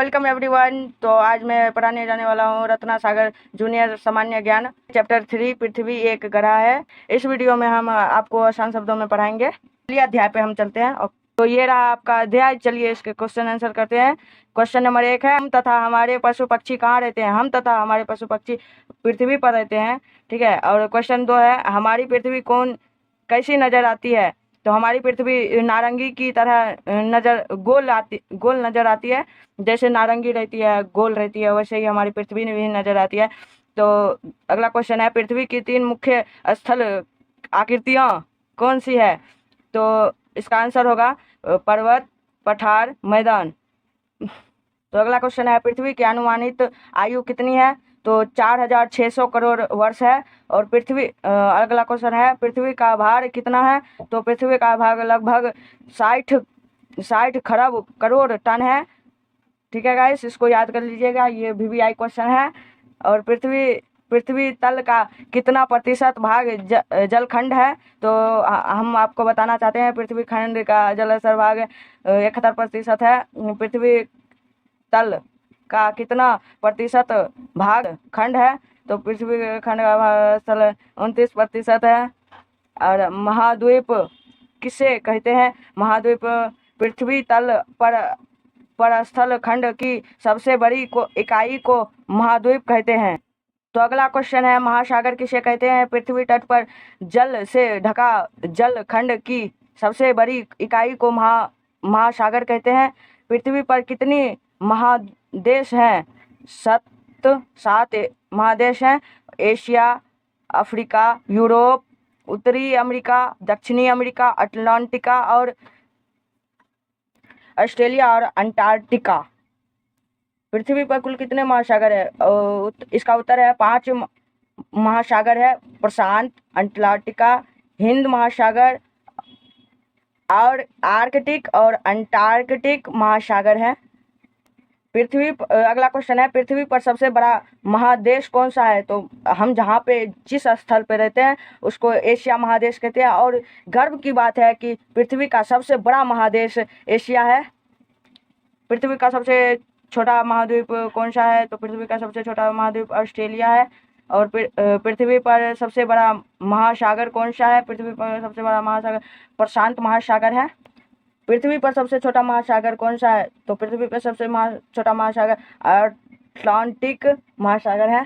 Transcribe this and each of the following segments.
Welcome everyone. तो आज मैं पढ़ाने जाने वाला हूँ रत्ना सागर जूनियर सामान्य ज्ञान चैप्टर 3 पृथ्वी एक ग्रह है। इस वीडियो में हम आपको आसान शब्दों में पढ़ाएंगे। चलिए अध्याय पे हम चलते हैं। तो ये रहा आपका अध्याय। चलिए इसके क्वेश्चन आंसर करते हैं। क्वेश्चन नंबर 1 है, हम तथा हमारे पशु पक्षी कहाँ रहते हैं। हम तथा हमारे पशु पक्षी पृथ्वी पर रहते हैं, ठीक है। और क्वेश्चन 2 है, हमारी पृथ्वी कैसी नजर आती है। तो हमारी पृथ्वी नारंगी की तरह गोल नजर आती है। जैसे नारंगी रहती है, गोल रहती है, वैसे ही हमारी पृथ्वी भी नजर आती है। तो अगला क्वेश्चन है, पृथ्वी की 3 मुख्य स्थल आकृतियां कौन सी है। तो इसका आंसर होगा पर्वत, पठार, मैदान। तो अगला क्वेश्चन है, पृथ्वी की अनुमानित आयु कितनी है। तो 4600 करोड़ वर्ष है। और अगला क्वेश्चन है, पृथ्वी का भार कितना है। तो पृथ्वी का भार लगभग 60 खरब करोड़ टन है, ठीक है गाइस, इसको याद कर लीजिएगा, ये VVI क्वेश्चन है। और पृथ्वी तल का कितना प्रतिशत भाग जलखंड है। तो हम आपको बताना चाहते हैं, पृथ्वी खंड का जलस्तर भाग 71% है। पृथ्वी तल का कितना प्रतिशत भाग खंड है। तो पृथ्वी खंड का भाग स्थल 29% है। और महाद्वीप किसे कहते हैं। महाद्वीप पृथ्वी तल पर स्थल खंड की सबसे बड़ी इकाई को महाद्वीप कहते हैं। तो अगला क्वेश्चन है, महासागर किसे कहते हैं। पृथ्वी तट पर जल से ढका जल खंड की सबसे बड़ी इकाई को महासागर कहते हैं। पृथ्वी पर कितनी महादेश हैं। 7 महादेश हैं। एशिया, अफ्रीका, यूरोप, उत्तरी अमेरिका, दक्षिणी अमेरिका, अटलांटिका और ऑस्ट्रेलिया और अंटार्कटिका। पृथ्वी पर कुल कितने महासागर है। इसका उत्तर है 5 महासागर है। प्रशांत, अंटार्कटिका, हिंद महासागर और आर्कटिक और अंटार्कटिक महासागर है। अगला क्वेश्चन है, पृथ्वी पर सबसे बड़ा महादेश कौन सा है। तो हम जहाँ पे जिस स्थल पे रहते हैं उसको एशिया महादेश कहते हैं। और गर्व की बात है कि पृथ्वी का सबसे बड़ा महादेश एशिया है। पृथ्वी का सबसे छोटा महाद्वीप कौन सा है। तो पृथ्वी का सबसे छोटा महाद्वीप ऑस्ट्रेलिया है। और पृथ्वी पर सबसे बड़ा महासागर कौन सा है। पृथ्वी पर सबसे बड़ा महासागर प्रशांत महासागर है। पृथ्वी पर सबसे छोटा महासागर कौन सा है। तो पृथ्वी पर सबसे छोटा महासागर अटलांटिक महासागर है।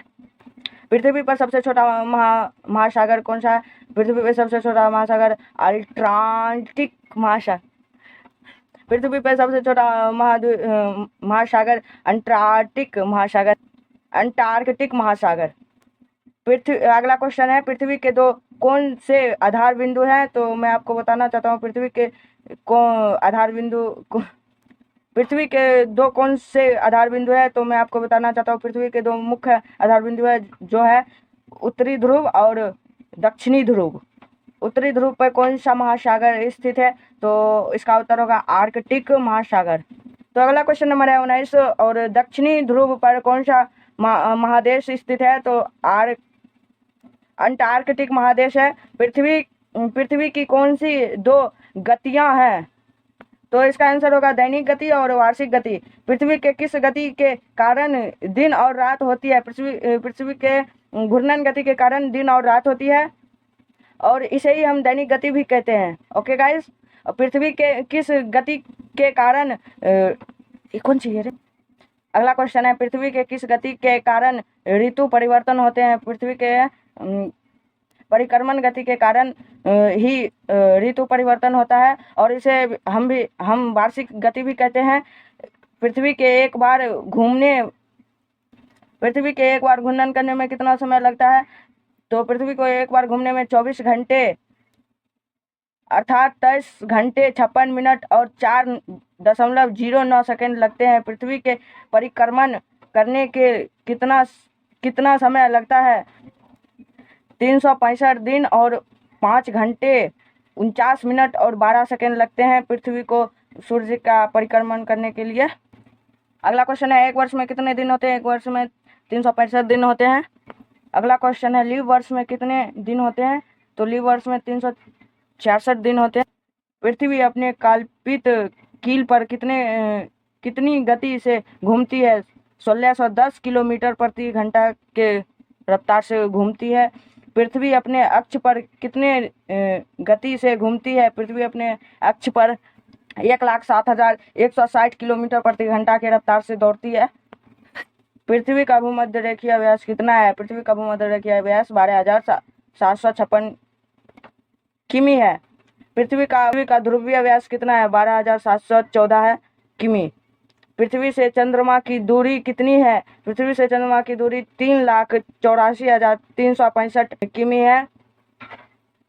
पृथ्वी पर सबसे छोटा महासागर कौन सा है। पृथ्वी पर सबसे छोटा महासागर अटलांटिक महासागर। पृथ्वी पर सबसे छोटा महासागर अंटार्कटिक महासागर। अंटार्कटिक महासागर। अगला क्वेश्चन है, पृथ्वी के 2 कौन से आधार बिंदु हैं। तो मैं आपको बताना चाहता हूँ, पृथ्वी के 2 कौन से आधार बिंदु है। तो मैं आपको बताना चाहता हूँ, पृथ्वी के 2 मुख्य आधार बिंदु है, जो है उत्तरी ध्रुव और दक्षिणी ध्रुव। उत्तरी ध्रुव पर कौन सा महासागर स्थित है। तो इसका उत्तर होगा आर्कटिक महासागर। तो अगला क्वेश्चन नंबर है 19, और दक्षिणी ध्रुव पर कौन सा महादेश स्थित है। तो अंटार्कटिक महादेश है। पृथ्वी की कौन सी 2 गतियां हैं। तो इसका आंसर होगा दैनिक गति और वार्षिक गति। पृथ्वी के किस गति के कारण दिन और रात होती है। पृथ्वी के घूर्णन गति के कारण दिन और रात होती है, और इसे ही हम दैनिक गति भी कहते हैं। ओके गाइस, पृथ्वी के किस गति के कारण कौन सी है। अगला क्वेश्चन है, पृथ्वी के किस गति के कारण ऋतु परिवर्तन होते हैं। पृथ्वी के परिक्रमण गति के कारण ही ऋतु परिवर्तन होता है, और इसे हम वार्षिक गति भी कहते हैं। पृथ्वी के एक बार घूर्णन करने में कितना समय लगता है। तो पृथ्वी को एक बार घूमने में 24 घंटे अर्थात 23 घंटे 56 मिनट और 4.09 सेकेंड लगते हैं। पृथ्वी के परिक्रमण करने के कितना समय लगता है। 365 दिन और 5 घंटे 49 मिनट और 12 सेकेंड लगते हैं पृथ्वी को सूर्य का परिक्रमण करने के लिए। अगला क्वेश्चन है, एक वर्ष में कितने दिन होते हैं। एक वर्ष में 365 दिन होते हैं। अगला क्वेश्चन है, लीप वर्ष में कितने दिन होते हैं। तो लीप वर्ष में 366 दिन होते हैं। पृथ्वी अपने कल्पित कील पर कितनी गति से घूमती है? 1610 किलोमीटर प्रति घंटा के रफ्तार से घूमती है। पृथ्वी अपने अक्ष पर कितने गति से घूमती है? पृथ्वी अपने अक्ष पर 1,07,160 किलोमीटर प्रति घंटा के रफ्तार से दौड़ती है। पृथ्वी का भूमध्य रेखीय व्यास कितना है? पृथ्वी का भूमध्य रेखीय व्यास 12,756 किमी है। पृथ्वी का ध्रुवीय व्यास कितना है? 12,714 है किमी। पृथ्वी से चंद्रमा की दूरी कितनी है? पृथ्वी से चंद्रमा की दूरी 3,84,365 किमी है।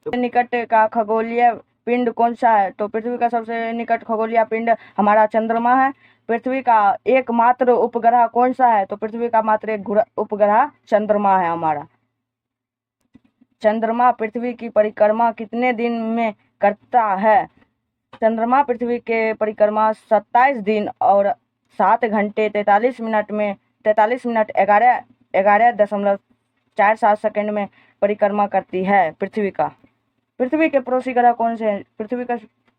निकट का खगोलीय पिंड कौन सा है? तो पृथ्वी का सबसे निकट खगोलीय पिंड हमारा चंद्रमा है। पृथ्वी का एकमात्र उपग्रह कौन सा है? तो पृथ्वी का मात्र एक उपग्रह चंद्रमा है हमारा। चंद्रमा पृथ्वी की परिक्रमा कितने दिन में करता है? चंद्रमा पृथ्वी के परिक्रमा 27 दिन और 7 घंटे 43 मिनट 11.47 सेकंड में परिक्रमा करती है पृथ्वी का। पृथ्वी के पड़ोसी ग्रह कौन से हैं? पृथ्वी का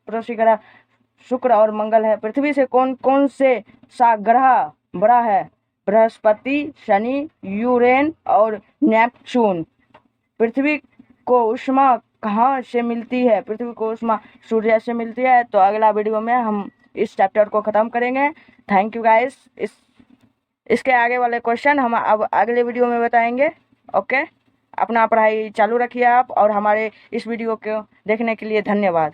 पड़ोसी ग्रह शुक्र और मंगल है। पृथ्वी से कौन कौन से सा ग्रह बड़ा है? बृहस्पति, शनि, यूरेन और नेपच्यून। पृथ्वी को ऊष्मा कहाँ से मिलती है? पृथ्वी को ऊष्मा सूर्य से मिलती है। तो अगला वीडियो में हम इस चैप्टर को ख़त्म करेंगे। Thank you guys. इसके आगे वाले क्वेश्चन हम अब अगले वीडियो में बताएंगे। ओके, अपना पढ़ाई चालू रखिए आप, और हमारे इस वीडियो को देखने के लिए धन्यवाद।